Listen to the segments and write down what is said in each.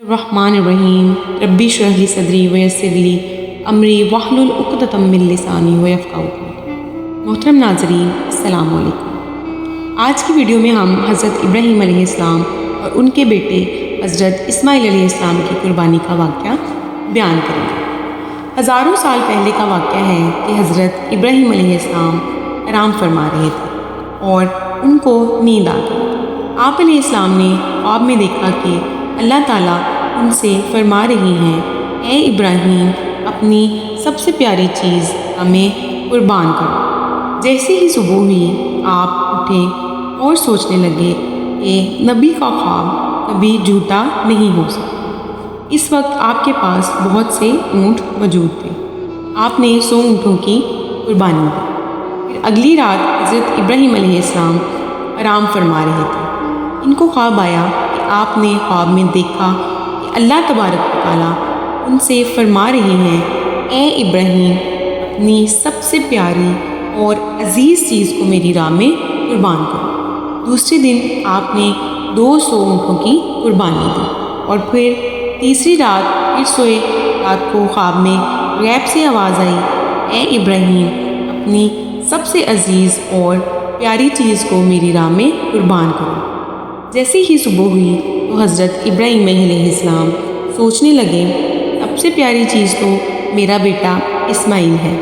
الرحمن الرحیم ربی اشرح لی صدری ویسر لی امری واحلل عقدۃ من لسانی یفقہوا قولی۔ محترم ناظرین، السلام علیکم۔ آج کی ویڈیو میں ہم حضرت ابراہیم علیہ السلام اور ان کے بیٹے حضرت اسماعیل علیہ السلام کی قربانی کا واقعہ بیان کریں گے۔ ہزاروں سال پہلے کا واقعہ ہے کہ حضرت ابراہیم علیہ السلام آرام فرما رہے تھے اور ان کو نیند آ گئی۔ آپ علیہ السلام نے خواب میں دیکھا کہ اللہ تعالیٰ ان سے فرما رہی ہیں، اے ابراہیم، اپنی سب سے پیاری چیز ہمیں قربان کرو۔ جیسے ہی صبح ہوئی آپ اٹھے اور سوچنے لگے کہ نبی کا خواب کبھی جھوٹا نہیں ہو سکتا۔ اس وقت آپ کے پاس بہت سے اونٹ موجود تھے۔ آپ نے 100 اونٹوں کی قربانی دی۔ پھر اگلی رات حضرت ابراہیم علیہ السلام آرام فرما رہے تھے۔ ان کو خواب آیا کہ آپ نے خواب میں دیکھا کہ اللہ تبارک و تعالیٰ ان سے فرما رہے ہیں، اے ابراہیم، اپنی سب سے پیاری اور عزیز چیز کو میری راہ میں قربان کرو۔ دوسرے دن آپ نے 200 اونٹوں کی قربانی دی اور پھر تیسری رات پھر سوئے۔ رات کو خواب میں غیب سے آواز آئی، اے ابراہیم، اپنی سب سے عزیز اور پیاری چیز کو میری راہ میں قربان کرو۔ جیسے ہی صبح ہوئی تو حضرت ابراہیم علیہ السلام سوچنے لگے، سب سے پیاری چیز تو میرا بیٹا اسماعیل ہے۔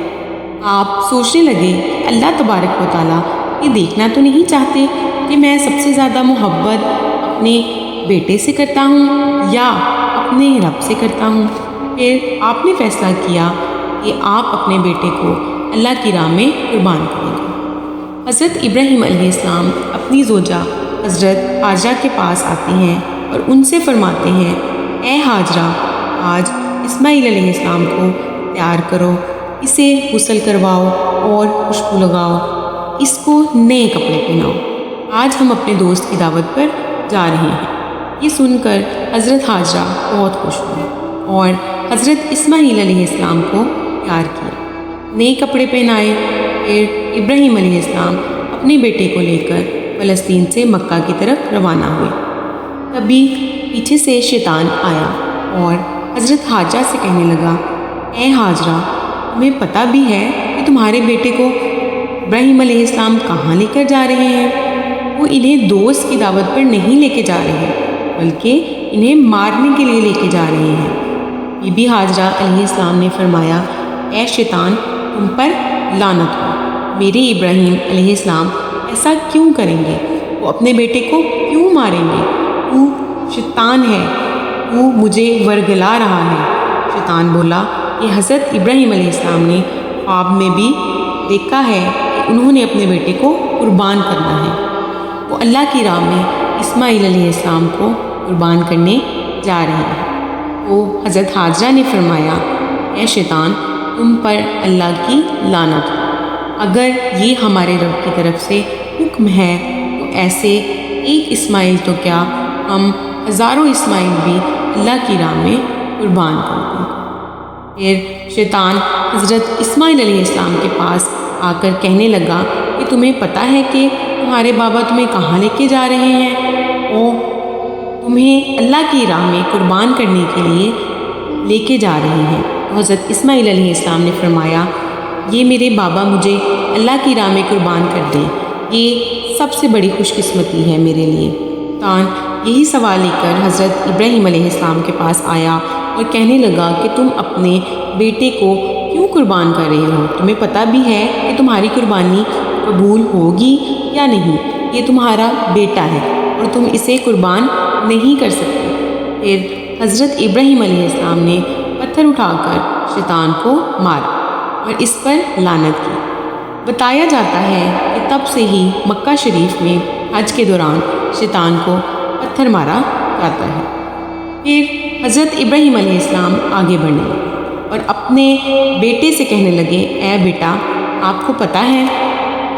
آپ سوچنے لگے کہ اللہ تبارک و تعالیٰ یہ دیکھنا تو نہیں چاہتے کہ میں سب سے زیادہ محبت اپنے بیٹے سے کرتا ہوں یا اپنے رب سے کرتا ہوں۔ پھر آپ نے فیصلہ کیا کہ آپ اپنے بیٹے کو اللہ کی راہ میں قربان کریں گے۔ حضرت ابراہیم علیہ السلام اپنی زوجہ حضرت ہاجرہ کے پاس آتے ہیں اور ان سے فرماتے ہیں، اے ہاجرہ، آج اسماعیل علیہ السلام کو تیار کرو، اسے غسل کرواؤ اور خوشبو لگاؤ، اس کو نئے کپڑے پہناؤ، آج ہم اپنے دوست کی دعوت پر جا رہے ہیں۔ یہ سن کر حضرت ہاجرہ بہت خوش ہوئی اور حضرت اسماعیل علیہ السلام کو تیار کیا، نئے کپڑے پہنائے۔ پھر ابراہیم علیہ السلام اپنے بیٹے کو لے کر فلسطین سے مکہ کی طرف روانہ ہوئے۔ تبھی پیچھے سے شیطان آیا اور حضرت ہاجرہ سے کہنے لگا، اے ہاجرہ، تمہیں پتہ بھی ہے کہ تمہارے بیٹے کو ابراہیم علیہ السلام کہاں لے کر جا رہے ہیں؟ وہ انہیں دوست کی دعوت پر نہیں لے کے جا رہے ہیں بلکہ انہیں مارنے کے لیے لے کے جا رہے ہیں۔ بی بی ہاجرہ علیہ السلام نے فرمایا، اے شیطان، تم پر لعنت ہو، میرے ابراہیم علیہ السلام ایسا کیوں کریں گے؟ وہ اپنے بیٹے کو کیوں ماریں گے؟ تو شیطان ہے، تو مجھے ورگلا رہا ہے۔ شیطان بولا کہ حضرت ابراہیم علیہ السلام نے خواب میں بھی دیکھا ہے کہ انہوں نے اپنے بیٹے کو قربان کرنا ہے، وہ اللہ کی راہ میں اسماعیل علیہ السلام کو قربان کرنے جا رہے ہیں۔ تو حضرت ہاجرہ نے فرمایا، اے شیطان، تم پر اللہ کی لعنت ہو، اگر یہ ہمارے رب کی طرف سے حکم ہے تو ایسے ایک اسماعیل تو کیا، ہم ہزاروں اسماعیل بھی اللہ کی راہ میں قربان کر دیں۔ پھر شیطان حضرت اسماعیل علیہ السلام کے پاس آ کر کہنے لگا کہ تمہیں پتہ ہے کہ تمہارے بابا تمہیں کہاں لے کے جا رہے ہیں؟ وہ تمہیں اللہ کی راہ میں قربان کرنے کے لیے لے کے جا رہے ہیں۔ تو حضرت اسماعیل علیہ السلام نے فرمایا، یہ میرے بابا مجھے اللہ کی راہ میں قربان کر دیں، یہ سب سے بڑی خوش قسمتی ہے میرے لیے۔ شیطان یہی سوال لے کر حضرت ابراہیم علیہ السلام کے پاس آیا اور کہنے لگا کہ تم اپنے بیٹے کو کیوں قربان کر رہے ہو؟ تمہیں پتہ بھی ہے کہ تمہاری قربانی قبول ہوگی یا نہیں؟ یہ تمہارا بیٹا ہے اور تم اسے قربان نہیں کر سکتے۔ پھر حضرت ابراہیم علیہ السلام نے پتھر اٹھا کر شیطان کو مارا اور اس پر لعنت کی۔ بتایا جاتا ہے کہ تب سے ہی مکہ شریف میں حج کے دوران شیطان کو پتھر مارا جاتا ہے۔ پھر حضرت ابراہیم علیہ السلام آگے بڑھنے لگے اور اپنے بیٹے سے کہنے لگے، اے بیٹا، آپ کو پتہ ہے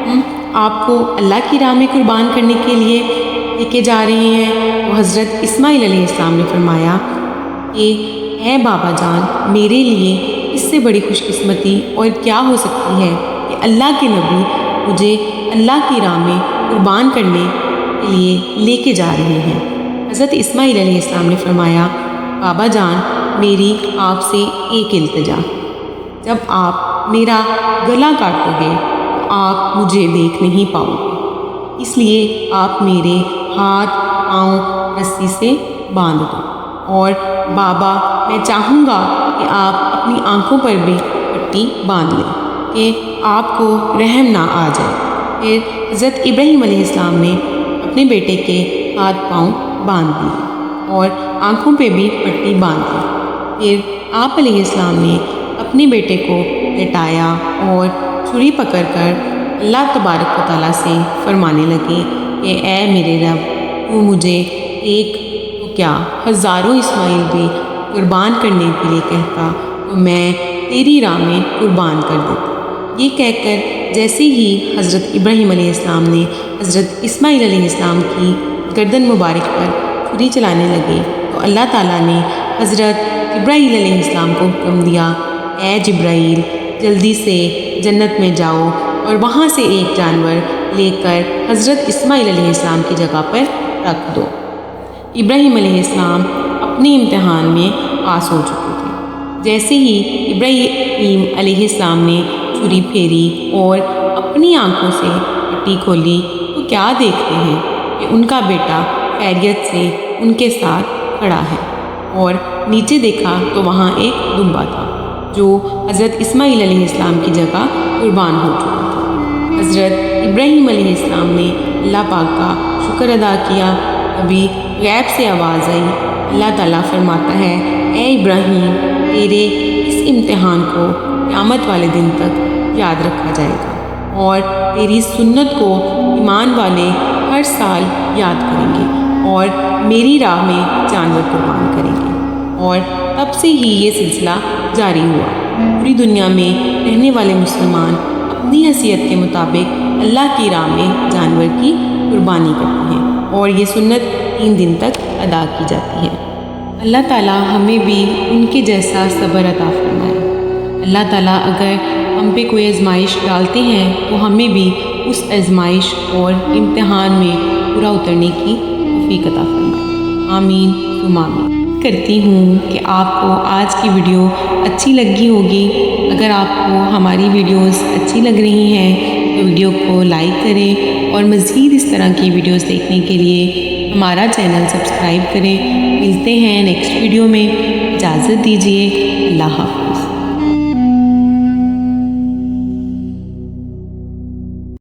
ہم آپ کو اللہ کی راہ میں قربان کرنے کے لیے لے کے جا رہے ہیں؟ تو حضرت اسماعیل علیہ السلام نے فرمایا کہ اے بابا جان، میرے لیے اس سے بڑی خوش قسمتی اور کیا ہو سکتی ہے کہ اللہ کے نبی مجھے اللہ کی راہ میں قربان کرنے کے لیے لے کے جا رہے ہیں۔ حضرت اسماعیل علیہ السلام نے فرمایا، بابا جان، میری آپ سے ایک التجا، جب آپ میرا گلا کاٹو گے تو آپ مجھے دیکھ نہیں پاؤ گے، اس لیے آپ میرے ہاتھ پاؤں رسی سے باندھ دو۔ اور بابا، میں چاہوں گا کہ آپ اپنی آنکھوں پر بھی پٹی باندھ لیں کہ آپ کو رحم نہ آ جائے۔ پھر حضرت ابراہیم علیہ السلام نے اپنے بیٹے کے ہاتھ پاؤں باندھ دیے اور آنکھوں پہ بھی پٹی باندھ دی۔ پھر آپ علیہ السلام نے اپنے بیٹے کو لٹایا اور چھری پکڑ کر اللہ تبارک و تعالیٰ سے فرمانے لگے کہ اے میرے رب، تو مجھے ایک تو کیا ہزاروں اسماعیل بھی قربان کرنے کے لیے کہتا تو میں تیری راہ میں قربان کر دیتا۔ یہ کہہ کر جیسے ہی حضرت ابراہیم علیہ السلام نے حضرت اسماعیل علیہ السلام کی گردن مبارک پر چھری چلانے لگے تو اللہ تعالیٰ نے حضرت جبرائیل علیہ السلام کو حکم دیا، اے جبرائیل، جلدی سے جنت میں جاؤ اور وہاں سے ایک جانور لے کر حضرت اسماعیل علیہ السلام کی جگہ پر رکھ دو۔ ابراہیم علیہ السلام اپنے امتحان میں پاس ہو چکے تھے۔ جیسے ہی ابراہیم علیہ السلام نے چھری پھیری اور اپنی آنکھوں سے پٹی کھولی تو کیا دیکھتے ہیں کہ ان کا بیٹا خیریت سے ان کے ساتھ کھڑا ہے، اور نیچے دیکھا تو وہاں ایک دمبا تھا جو حضرت اسماعیل علیہ السلام کی جگہ قربان ہو چکا تھا۔ حضرت ابراہیم علیہ السلام نے اللہ پاک کا شکر ادا کیا۔ ابھی غیب سے آواز آئی، اللہ تعالیٰ فرماتا ہے، اے ابراہیم، تیرے اس امتحان کو قیامت والے دن تک یاد رکھا جائے گا، اور تیری سنت کو ایمان والے ہر سال یاد کریں گے اور میری راہ میں جانور قربان کریں گے۔ اور تب سے ہی یہ سلسلہ جاری ہوا۔ پوری دنیا میں رہنے والے مسلمان اپنی حیثیت کے مطابق اللہ کی راہ میں جانور کی قربانی کرتے ہیں، اور یہ سنت 3 دن تک ادا کی جاتی ہے۔ اللہ تعالیٰ ہمیں بھی ان کے جیسا صبر عطا فرمائے۔ اللہ تعالیٰ اگر ہم پہ کوئی آزمائش ڈالتے ہیں تو ہمیں بھی اس آزمائش اور امتحان میں پورا اترنے کی توفیق عطا فرمائے۔ آمین ثم آمین۔ کرتی ہوں کہ آپ کو آج کی ویڈیو اچھی لگی ہوگی۔ اگر آپ کو ہماری ویڈیوز اچھی لگ رہی ہیں تو ویڈیو کو لائک کریں، اور مزید اس طرح کی ویڈیوز دیکھنے کے لیے ہمارا چینل سبسکرائب کریں۔ ملتے ہیں نیکسٹ ویڈیو میں، اجازت دیجیے، اللہ حافظ۔